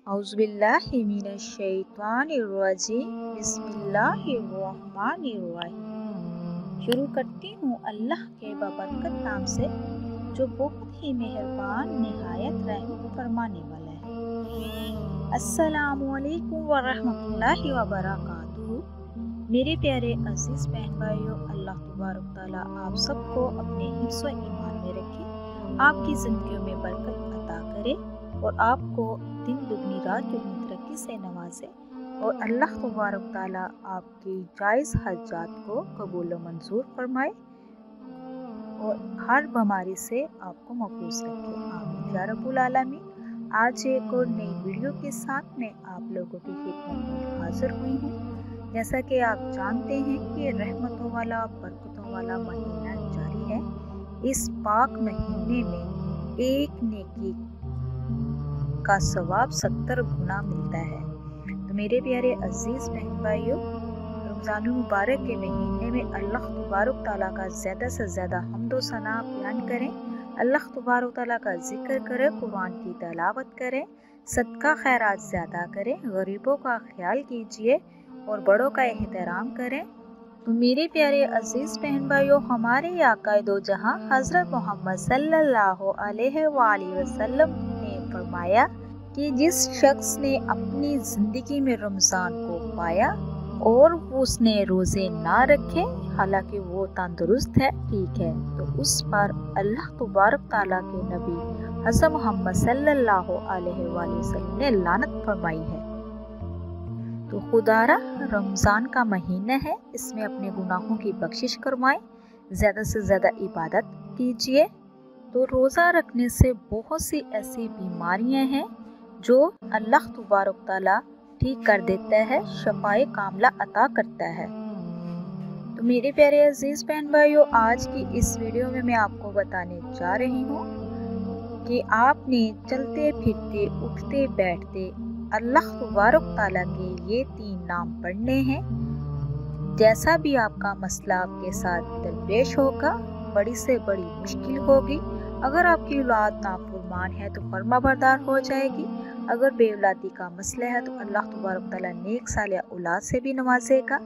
औज़ुबिल्लाहि मिनश्शैतानिर्रजीम बिस्मिल्लाहिर्रहमानिर्रहीम। शुरू करती हूँ अल्लाह के बबरकत नाम से जो बहुत ही मेहरबान निहायत रहम फरमाने वाला है। अस्सलामु अलैकुम व रहमतुल्लाहि व बरकातुहू। मेरे प्यारे अजीज़ बहन भाइयों, अल्लाह तबारक तआला आप सबको अपने हिफ्ज़ व ईमान में रखे, आपकी ज़िंदगियों में बरकत अता करे और आपको दिन दुगनी रात चौगनी तरक्की से नवाजे और अल्लाह तबारक तआला आपकी जायज़ हज्जात को कबूल व मंजूर फरमाए और हर बीमारी से आपको महफूज रखे। आमीन या रब्बुल आलमीन। आज एक और नई वीडियो के साथ मैं आप लोगों की खिदमत में हाजिर हुई हूँ। जैसा कि आप जानते हैं कि रहमतों वाला बरकतों वाला महीना जारी है। इस पाक महीने में एक नेकी का सवाब 70 गुना मिलता है। तो मेरे प्यारे अजीज़ बहन भाइयों, रमज़ानुल मुबारक के महीने में अल्लाह तबारक तआला का ज़्यादा से ज़्यादा हम्द व सना बयान करें, अल्लाह तबारक तआला का जिक्र करें, कुरान की तिलावत करें, सदका खैरात ज़्यादा करें, गरीबों का ख्याल कीजिए और बड़ों का एहतराम करें। तो मेरे प्यारे अजीज़ बहन भाइयों, हमारे आका दो जहां हज़रत मोहम्मद सल्लल्लाहु अलैहि वसल्लम ने फरमाया कि जिस शख्स ने अपनी ज़िंदगी में रमज़ान को पाया और उसने रोज़े ना रखे, हालांकि वो तंदुरुस्त है, ठीक है, तो उस पर अल्लाह तबारक तआला के नबी हज़रत मोहम्मद सल्लल्लाहु अलैहि वसल्लम ने लानत फरमाई है। तो खुदारा रमज़ान का महीना है, इसमें अपने गुनाहों की बख्शिश करवाएं, ज़्यादा से ज़्यादा इबादत कीजिए। तो रोज़ा रखने से बहुत सी ऐसी बीमारियां हैं जो अल्लाह तबारक तआला ठीक कर देता है, शफाए कामला अता करता है। तो मेरे प्यारे अजीज़ बहन भाइयों, आज की इस वीडियो में मैं आपको बताने जा रही हूँ कि आपने चलते फिरते उठते बैठते अल्लाह तबारक तआला के ये 3 नाम पढ़ने हैं। जैसा भी आपका मसला आपके साथ दरपेश होगा, बड़ी से बड़ी मुश्किल होगी, अगर आपकी औलाद नाफरमान है तो फर्माबरदार हो जाएगी, अगर बेऔलादी का मसला है तो अल्लाह तबारक तआला नेक सालिह औलाद से भी नवाजेगा,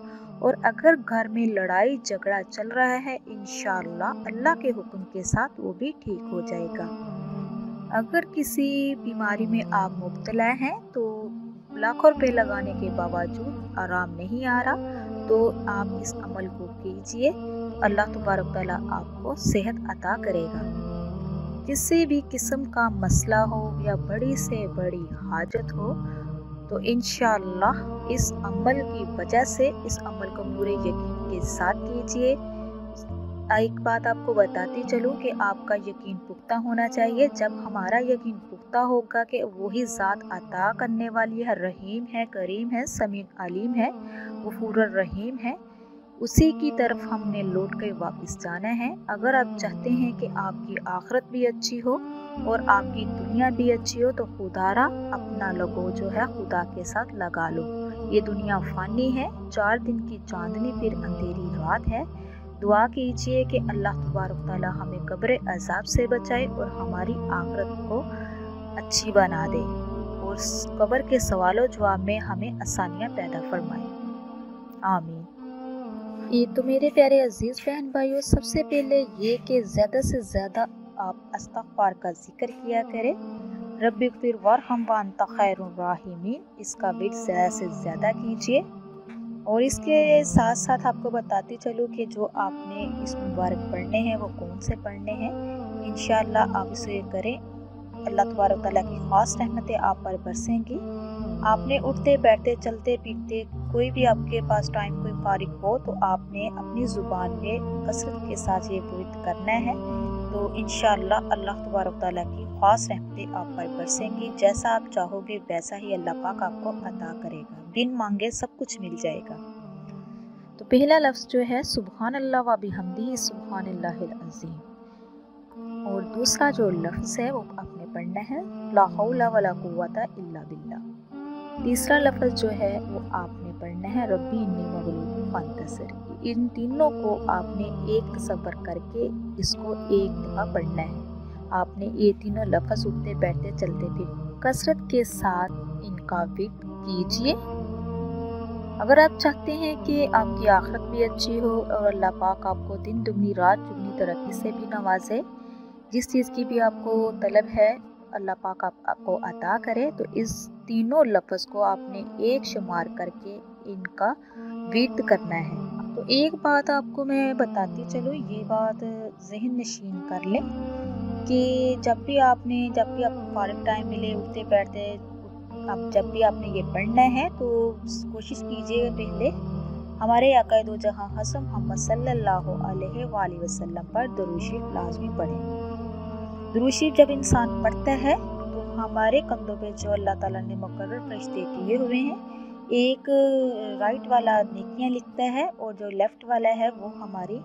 और अगर घर में लड़ाई झगड़ा चल रहा है, इंशाअल्लाह अल्लाह के हुक्म के साथ वो भी ठीक हो जाएगा। अगर किसी बीमारी में आप मुब्तला हैं तो लाखों रुपए लगाने के बावजूद आराम नहीं आ रहा, तो आप इस अमल को कीजिए, तो अल्लाह तबारक तआला आपको सेहत अता करेगा। किसी भी किस्म का मसला हो या बड़ी से बड़ी हाजत हो, तो इंशाअल्लाह इस अमल की वजह से इस अमल को पूरे यकीन के साथ कीजिए। एक बात आपको बताती चलूँ कि आपका यकीन पुख्ता होना चाहिए। जब हमारा यकीन पुख्ता होगा कि वही ज़ात अता करने वाली है, रहीम है, करीम है, समीन अलीम है, गफूर रहीम है, उसी की तरफ हमने लौट कर वापस जाना है। अगर आप चाहते हैं कि आपकी आखिरत भी अच्छी हो और आपकी दुनिया भी अच्छी हो, तो खुदारा अपना लगो जो है खुदा के साथ लगा लो। ये दुनिया फानी है, 4 दिन की चांदनी फिर अंधेरी रात है। दुआ कीजिए कि अल्लाह तबारक तआला हमें कब्र अज़ाब से बचाए और हमारी आखिरत को अच्छी बना दे और कब्र के सवालों जवाब में हमें आसानियाँ पैदा फरमाए। आमीन। ये तो मेरे प्यारे अजीज़ बहन भाइयों, सबसे पहले ये कि ज़्यादा से ज़्यादा आप इस्तिग़फ़ार का जिक्र किया करें, रब्बिग़फ़िर वरहम व अंत खैरुर राहिमीन, इसका विर्द ज़्यादा से ज़्यादा कीजिए। और इसके साथ साथ आपको बताती चलूँ कि जो आपने इस मुबारक पढ़ने हैं वो कौन से पढ़ने हैं, इंशाअल्लाह आप इसे करें, अल्लाह तबारक तआला की ख़ास रहमतें आप पर बरसेंगी। आपने उठते बैठते चलते फिरते कोई भी आपके पास टाइम कोई फारिग हो, तो आपने अपनी ज़ुबान में कसरत के साथ ये विर्द करना है, तो इंशाअल्लाह अल्लाह तबारक तआला की ख़ास रहमतें आप पर बरसेंगी। जैसा आप चाहोगे वैसा ही अल्लाह पाक आपको अता करेगा, बिन मांगे सब कुछ मिल जाएगा। तो पहला लफ्ज़ जो है सुबहानल्लाह व बिहम्दिही सुबहानल्लाहिल अज़ीम, और दूसरा जो लफ्ज़ है वो आपने पढ़ना है ला हौला वला कुव्वता इल्ला बिल्लाह। तीसरा लफ्ज़ जो है वो आपने पढ़ना है रब्बी इन्नी मग़लूबुन फंतसिर। इन तीनों को आपने एक तसव्वुर करके इसको एक दफ़ा पढ़ना है। आपने ये तीनों लफ्ज़ उठते बैठते चलते फिर कसरत के साथ इन का विर्द कीजिए। अगर आप चाहते हैं कि आपकी आखिरत भी अच्छी हो और अल्लाह पाक आपको दिन दुगनी रात चुगनी तरक्की से भी नवाजे, जिस चीज़ की भी आपको तलब है अल्लाह पाक आपको अता करे, तो इस तीनों लफ्ज़ को आपने एक शुमार करके इनका विर्द करना है। तो एक बात आपको मैं बताती चलूँ, ये बात ज़हन नशीन कर लें कि जब भी आपको फारिग टाइम मिले, उठते बैठते, अब जब भी आपने ये पढ़ना है तो कोशिश कीजिएगा पहले हमारे आका दो जहां हसन मोहम्मद सल्लल्लाहु अलैहि वसल्लम पर दुरूद शरीफ लाजमी पढ़ें। दुरूद शरीफ जब इंसान पढ़ता है तो हमारे कंधों पे जो अल्लाह ताला ने मुकर्रर फरिश्ते किए हुए हैं, एक राइट वाला नेकियां लिखता है और जो लेफ्ट वाला है वो हमारी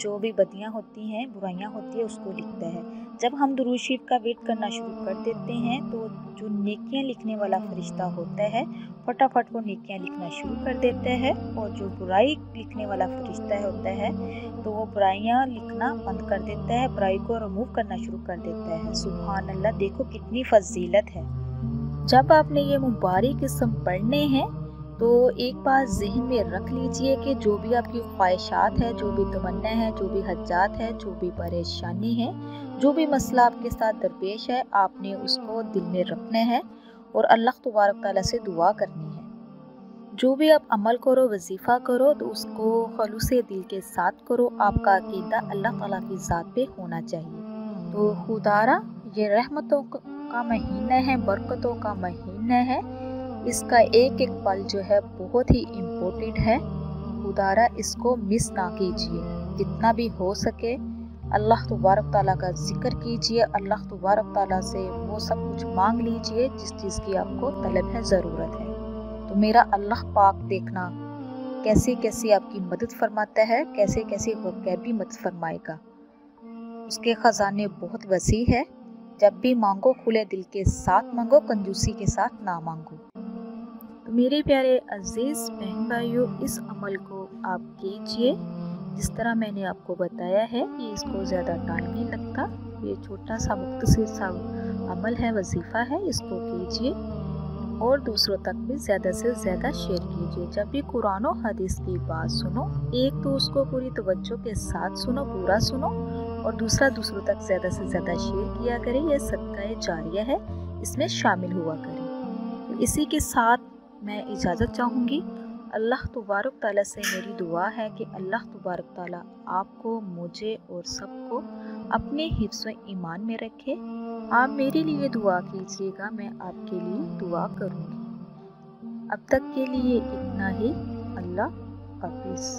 जो भी बदियां होती हैं, बुराइयां होती है, उसको लिखता है। जब हम दुरूद शरीफ का विर्द करना शुरू कर देते हैं तो जो नेकियां लिखने वाला फरिश्ता होता है फटाफट वो नेकियां लिखना शुरू कर देता है, और जो बुराई लिखने वाला फरिश्ता होता है तो वो बुराइयां लिखना बंद कर देता है, बुराई को रिमूव करना शुरू कर देता है। सुभान अल्लाह, देखो कितनी फजीलत है। जब आपने ये मुबारक किस्म पढ़ने हैं तो एक बात जहन में रख लीजिए कि जो भी आपकी ख्वाहिशात है, जो भी तमन्ना है, जो भी हज्जात है, जो भी परेशानी है, जो भी मसला आपके साथ दरपेश है, आपने उसको दिल में रखना है और अल्लाह तबारक तआला से दुआ करनी है। जो भी आप अमल करो, वजीफ़ा करो, तो उसको खलूस दिल के साथ करो। आपका अकीदा अल्लाह ताला की ज़ात पे होना चाहिए। तो खुदारा ये रहमतों का महीना है, बरकतों का महीना है, इसका एक एक पल जो है बहुत ही इम्पोर्टेंट है। खुदारा इसको मिस ना कीजिए, जितना भी हो सके अल्लाह तबारक ताला का जिक्र कीजिए, अल्लाह तबारक ताला से वो सब कुछ मांग लीजिए जिस चीज़ की आपको तलब है, ज़रूरत है। तो मेरा अल्लाह पाक देखना कैसे कैसे आपकी मदद फरमाता है, कैसे कैसे वाक़ई भी मदद फरमाएगा। उसके ख़जाने बहुत वसी है। जब भी मांगो खुले दिल के साथ मांगो, कंजूसी के साथ ना मांगो। तो मेरे प्यारे अजीज़ बहन भाइयों, इस अमल को आप कीजिए जिस तरह मैंने आपको बताया है कि इसको ज़्यादा टाइम नहीं लगता। ये छोटा सा मुख्तसर सा अमल है, वजीफ़ा है, इसको कीजिए और दूसरों तक भी ज़्यादा से ज़्यादा शेयर कीजिए। जब भी कुरान और हदीस की बात सुनो, एक तो उसको पूरी तवज्जो के साथ सुनो, पूरा सुनो, और दूसरा दूसरों तक ज़्यादा से ज़्यादा शेयर किया करें। यह सदका जारिया है, इसमें शामिल हुआ करें। तो इसी के साथ मैं इजाज़त चाहूँगी। अल्लाह तबारक ताला से मेरी दुआ है कि अल्लाह तबारक ताला आपको, मुझे और सबको अपने हिफ्ज़ व ईमान में रखे। आप मेरे लिए दुआ कीजिएगा, मैं आपके लिए दुआ करूँगी। अब तक के लिए इतना ही। अल्लाह हाफ़िज़।